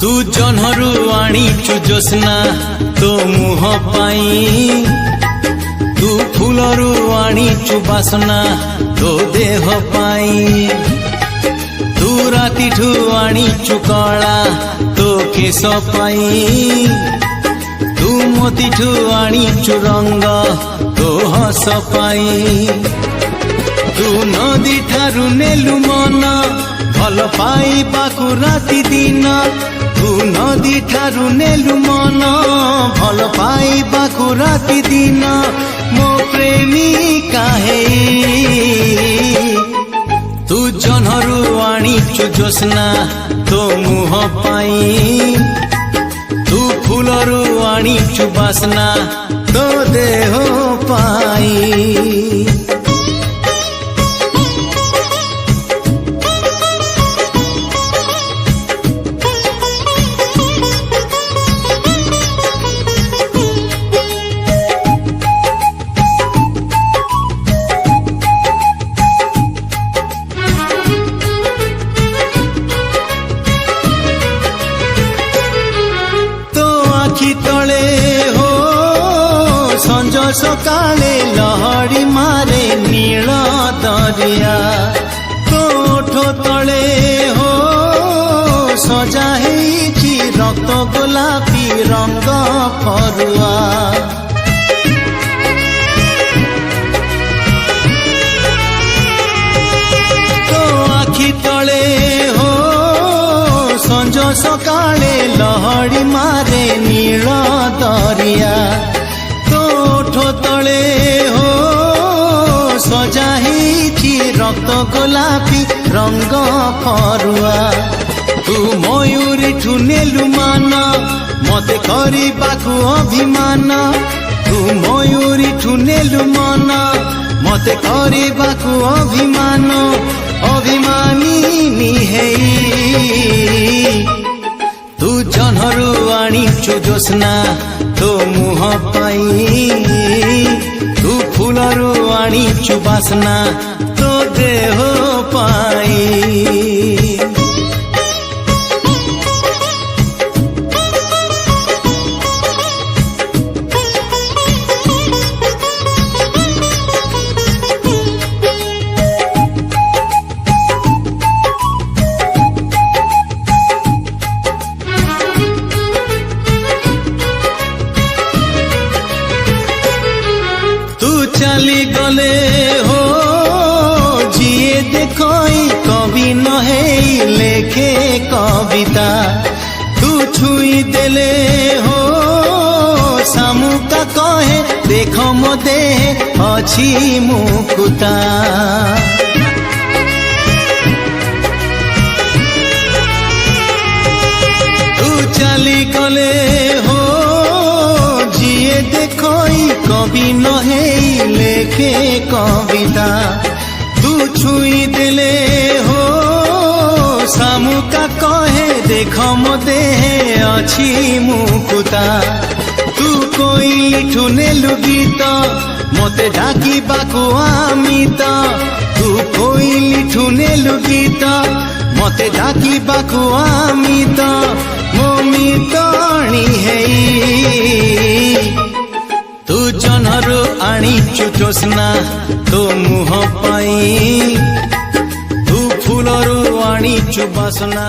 तू जन्हरु आनीचु जोस्ना तो मुह पाई तू फूलरु आनीचु बासना तो देह पाई तू रातिठु आनीचु कला तो केश पाई तू मोतीठु आनीचु रंग तो हस पाई तू नदी ठारू नेलु मन भल पाइबाकु राति दिन तू नदी ठारू नेलु मन भल पाइबाकु राति दिन मो प्रेमिका हे तू जन्हरु आनीचु जोस्ना तो मुह पाई तू फूलरु आनीचु बासना तो देह पाई तले हो संज सकाले लहरी मारे नील दरिया कोठ तले हो सजा हेची रक्त गोलापी रंग फरुआ तो आखि तले हो संज सकाले लहरी मारे नील दरिया कोठ तले हो सजा हेची रक्त गोलापी रंग फरुआ तू मयूरी ठू नेलु मान मते करिबाकु अभिमान तू मयूरी ठू नेलु मन मते करिबाकु अभिमान अभिमानी हेई तू जन्हरु आनीचु जोस्ना तो मुह पाई तू फूलरु आनीचु बासना तो देह पाई चली गले हो जिए देखई कवि नहे लेखे कविता तू छुई देले हो सामुका कहे देख मो देह अछि मुकुता तू चली गले हो जिए देखई कवि नहे लेखे कविता तू छुई देले हो सामुका कहे देख मो देह अछि मुकुता तू कोइली ठू नेलु गीत मते डाकिबाकु आमित तू कोइली ठू नेलु गीत मते डाकिबाकु आमित मो मितणी हेई तू जन्हरु आनीचु जोस्ना तो मुह पाई तू फूलरु आनीचु बासना